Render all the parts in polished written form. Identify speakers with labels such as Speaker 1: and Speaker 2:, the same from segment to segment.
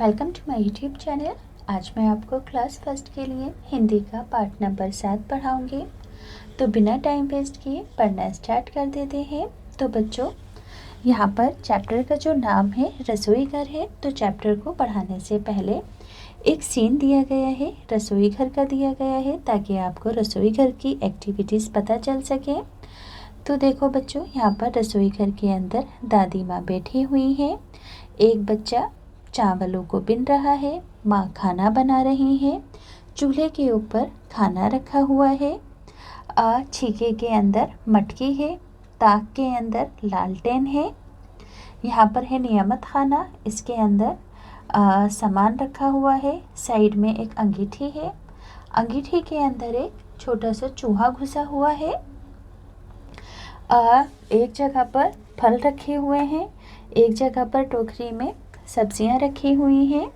Speaker 1: Welcome to my YouTube channel. आज मैं आपको क्लास फर्स्ट के लिए हिंदी का पार्ट नंबर 7 पढ़ाऊंगी। तो बिना टाइम वेस्ट किए पढ़ना स्टार्ट कर देते हैं। तो बच्चों, यहाँ पर चैप्टर का जो नाम है रसोई घर है। तो चैप्टर को पढ़ाने से पहले एक सीन दिया गया है, रसोई घर का दिया गया है, ताकि आपको रसोई घर की एक्टिविटीज़ पता चल सके। तो देखो बच्चों, यहाँ पर रसोई घर के अंदर दादी माँ बैठी हुई हैं। एक बच्चा चावलों को बिन रहा है, माँ खाना बना रही है। चूल्हे के ऊपर खाना रखा हुआ है। छीके के अंदर मटकी है, ताक के अंदर लालटेन है। यहाँ पर है नियामत खाना, इसके अंदर सामान रखा हुआ है। साइड में एक अंगीठी है, अंगीठी के अंदर एक छोटा सा चूहा घुसा हुआ है। एक जगह पर फल रखे हुए हैं, एक जगह पर टोकरी में सब्जियां रखी हुई हैं।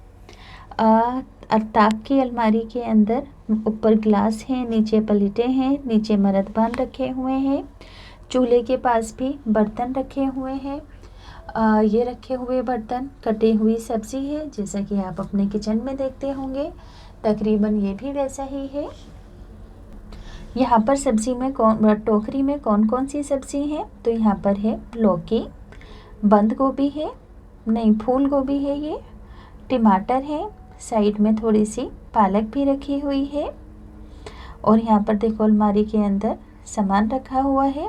Speaker 1: ताक की अलमारी के अंदर ऊपर ग्लास है, नीचे प्लेटें हैं, नीचे मर्तबान रखे हुए हैं। चूल्हे के पास भी बर्तन रखे हुए हैं। ये रखे हुए बर्तन कटी हुई सब्जी है, जैसा कि आप अपने किचन में देखते होंगे। तकरीबन ये भी वैसा ही है। यहाँ पर सब्जी में टोकरी में कौन कौन सी सब्जी है? तो यहाँ पर है लौकी, बंद गोभी है, नहीं फूल गोभी है, ये टमाटर है, साइड में थोड़ी सी पालक भी रखी हुई है। और यहाँ पर देखो अलमारी के अंदर सामान रखा हुआ है,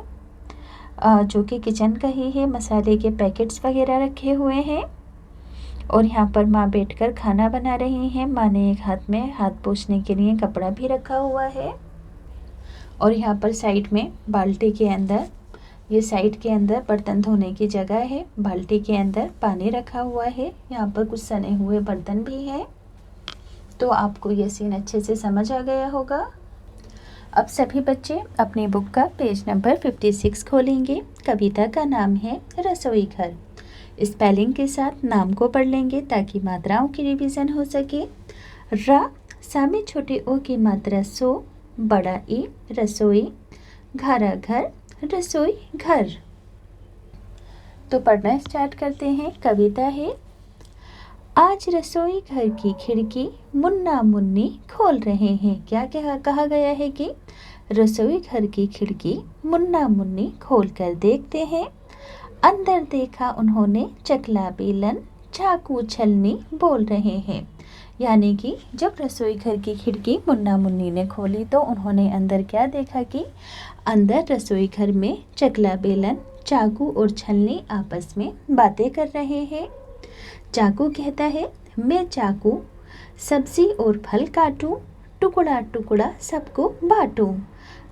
Speaker 1: जो कि किचन का ही है। मसाले के पैकेट्स वगैरह रखे हुए हैं। और यहाँ पर माँ बैठकर खाना बना रही हैं। माँ ने एक हाथ में हाथ पोंछने के लिए कपड़ा भी रखा हुआ है। और यहाँ पर साइड में बाल्टी के अंदर, ये साइड के अंदर बर्तन धोने की जगह है। बाल्टी के अंदर पानी रखा हुआ है। यहाँ पर कुछ सने हुए बर्तन भी हैं। तो आपको ये सीन अच्छे से समझ आ गया होगा। अब सभी बच्चे अपनी बुक का पेज नंबर 56 खोलेंगे। कविता का नाम है रसोई घर। स्पेलिंग के साथ नाम को पढ़ लेंगे ताकि मात्राओं की रिवीजन हो सके। रा सा में छोटे ओ की मात्रा सो, बड़ा ई रसोई, घरा घर, रसोई घर। तो पढ़ना स्टार्ट करते हैं। कविता है, आज रसोई घर की खिड़की मुन्ना मुन्नी खोल रहे हैं। क्या कहा गया है कि रसोई घर की खिड़की मुन्ना मुन्नी खोल कर देखते हैं। अंदर देखा उन्होंने चकला बेलन, चाकू छलनी बोल रहे हैं। यानी कि जब रसोई घर की खिड़की मुन्ना मुन्नी ने खोली तो उन्होंने अंदर क्या देखा कि अंदर रसोई घर में चकला बेलन, चाकू और छलनी आपस में बातें कर रहे हैं। चाकू कहता है, मैं चाकू सब्जी और फल काटूं, टुकड़ा टुकड़ा सबको बांटूं।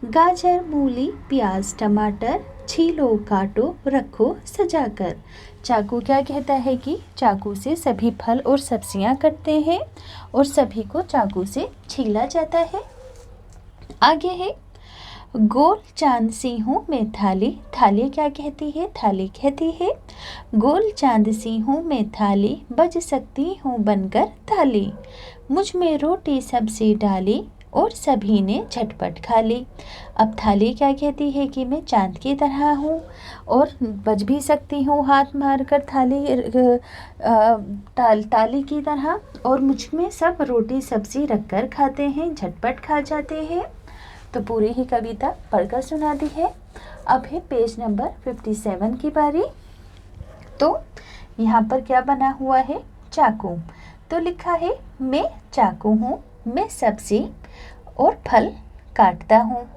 Speaker 1: गाजर, मूली, प्याज, टमाटर छीलो, काटो, रखो सजाकर। चाकू क्या कहता है कि चाकू से सभी फल और सब्जियां कटते हैं और सभी को चाकू से छीला जाता है। आगे है, गोल चांद सी हूँ मैं थाली। थाली क्या कहती है? थाली कहती है, गोल चांद सी हूँ मैं थाली, बज सकती हूँ बनकर थाली। मुझ में रोटी सब्जी डाली और सभी ने झटपट खा ली। अब थाली क्या कहती है कि मैं चांद की तरह हूँ और बज भी सकती हूँ हाथ मारकर ताली की तरह, और मुझ में सब रोटी सब्जी रखकर खाते हैं, झटपट खा जाते हैं। तो पूरी ही कविता पढ़कर सुना दी है। अब है पेज नंबर 57 की बारी। तो यहाँ पर क्या बना हुआ है? चाकू। तो लिखा है, मैं चाकू हूँ, मैं सब्जी और फल काटता हूँ।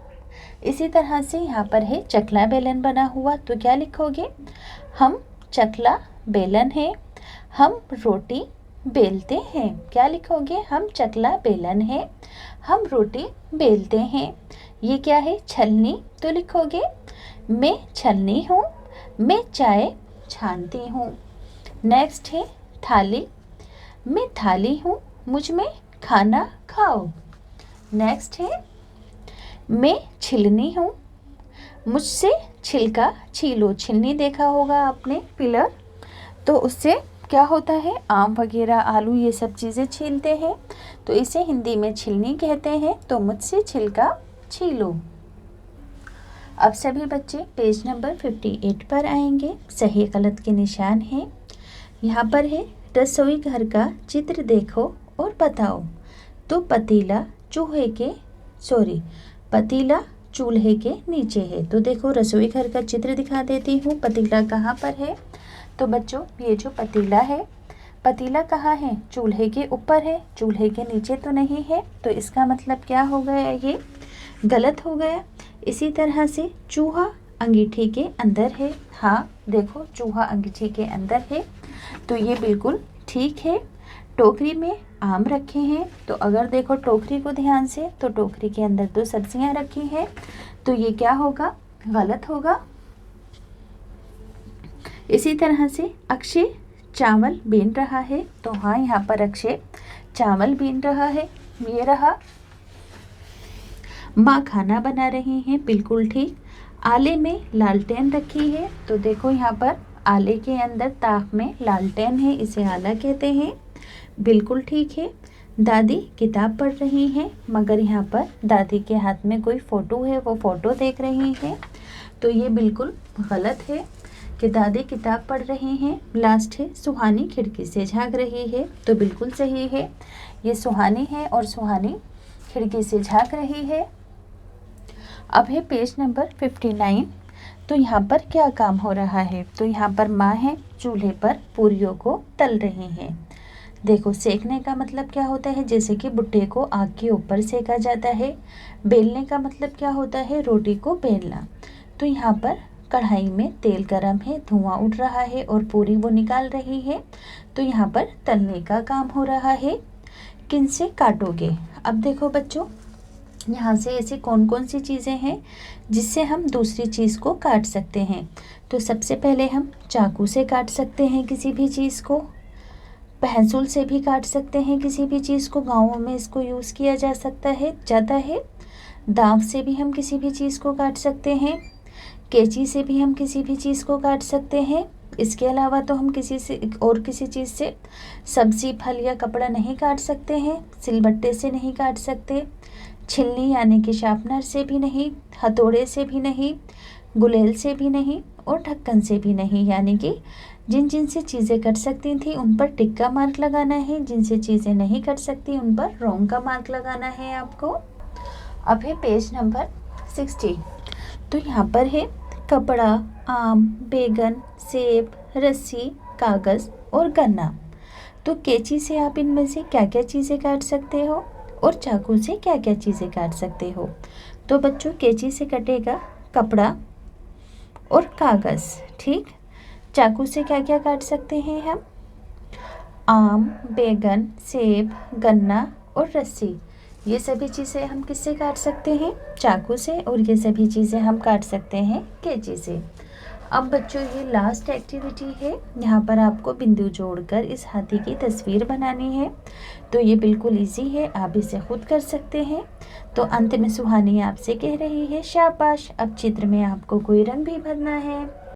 Speaker 1: इसी तरह से यहाँ पर है चकला बेलन बना हुआ। तो क्या लिखोगे? हम चकला बेलन है, हम रोटी बेलते हैं। क्या लिखोगे? हम चकला बेलन है, हम रोटी बेलते हैं। ये क्या है? छलनी। तो लिखोगे, मैं छलनी हूँ, मैं चाय छानती हूँ। नेक्स्ट है थाली। मैं थाली हूँ, मुझ में खाना खाओ। नेक्स्ट है, मैं छिलनी हूँ, मुझसे छिलका छीलो। छिलनी देखा होगा आपने, पिलर। तो उससे क्या होता है? आम वगैरह, आलू, ये सब चीज़ें छीलते हैं, तो इसे हिंदी में छिलनी कहते हैं। तो मुझसे छिलका छीलो। अब सभी बच्चे पेज नंबर 58 पर आएंगे। सही गलत के निशान हैं। यहाँ पर है रसोई घर का चित्र देखो और बताओ। तो पतीला चूल्हे के नीचे है। तो देखो रसोई घर का चित्र दिखा देती हूँ। पतीला कहाँ पर है? तो बच्चों ये जो पतीला है, पतीला कहाँ है? चूल्हे के ऊपर है, चूल्हे के नीचे तो नहीं है। तो इसका मतलब क्या हो गया? ये गलत हो गया। इसी तरह से चूहा अंगीठी के अंदर है। हाँ देखो, चूहा अंगीठी के अंदर है, तो ये बिल्कुल ठीक है। टोकरी में आम रखे हैं, तो अगर देखो टोकरी को ध्यान से, तो टोकरी के अंदर 2 सब्जियां रखी हैं, तो ये क्या होगा? गलत होगा। इसी तरह से अक्षय चावल बीन रहा है, तो हाँ यहाँ पर अक्षय चावल बीन रहा है। ये रहा। माँ खाना बना रही हैं, बिल्कुल ठीक। आले में लालटेन रखी है, तो देखो यहाँ पर आले के अंदर ताक में लालटेन है, इसे आला कहते हैं, बिल्कुल ठीक है। दादी किताब पढ़ रही हैं, मगर यहाँ पर दादी के हाथ में कोई फ़ोटो है, वो फ़ोटो देख रही हैं, तो ये बिल्कुल गलत है कि दादी किताब पढ़ रही हैं। लास्ट है सुहानी खिड़की से झांक रही है, तो बिल्कुल सही है, ये सुहानी है और सुहानी खिड़की से झांक रही है। अब है पेज नंबर 59। तो यहाँ पर क्या काम हो रहा है? तो यहाँ पर माँ है, चूल्हे पर पूरियों को तल रही हैं। देखो सेकने का मतलब क्या होता है? जैसे कि भुट्टे को आग के ऊपर सेका जाता है। बेलने का मतलब क्या होता है? रोटी को बेलना। तो यहाँ पर कढ़ाई में तेल गरम है, धुआं उठ रहा है और पूरी वो निकाल रही है, तो यहाँ पर तलने का काम हो रहा है। किन से काटोगे? अब देखो बच्चों, यहाँ से ऐसी कौन कौन सी चीज़ें हैं जिससे हम दूसरी चीज़ को काट सकते हैं? तो सबसे पहले हम चाकू से काट सकते हैं किसी भी चीज़ को, पेंसिल से भी काट सकते हैं किसी भी चीज़ को, गाँवों में इसको यूज़ किया जाता है। दांत से भी हम किसी भी चीज़ को काट सकते हैं, कैंची से भी हम किसी भी चीज़ को काट सकते हैं। इसके अलावा तो हम किसी चीज़ से सब्जी, फल या कपड़ा नहीं काट सकते हैं। सिलबट्टे से नहीं काट सकते, छिलनी यानी कि शार्पनर से भी नहीं, हथौड़े से भी नहीं, गुलेल से भी नहीं और ढक्कन से भी नहीं। यानी कि जिन से चीज़ें कट सकती थी उन पर टिक का मार्क लगाना है, जिनसे चीज़ें नहीं कट सकती उन पर रॉन्ग का मार्क लगाना है आपको। अब है पेज नंबर 60। तो यहाँ पर है कपड़ा, आम, बैगन, सेब, रस्सी, कागज़ और गन्ना। तो कैंची से आप इनमें से क्या क्या चीज़ें काट सकते हो और चाकू से क्या क्या चीज़ें काट सकते हो? तो बच्चों कैंची से कटेगा कपड़ा और कागज़, ठीक। चाकू से क्या क्या काट सकते हैं हम? आम, बैगन, सेब, गन्ना और रस्सी। ये सभी चीज़ें हम किससे काट सकते हैं? चाकू से। और ये सभी चीज़ें हम काट सकते हैं कैंची से। अब बच्चों ये लास्ट एक्टिविटी है, यहाँ पर आपको बिंदु जोड़कर इस हाथी की तस्वीर बनानी है। तो ये बिल्कुल इजी है, आप इसे खुद कर सकते हैं। तो अंत में सुहानी आपसे कह रही है शाबाश। अब चित्र में आपको कोई रंग भी भरना है।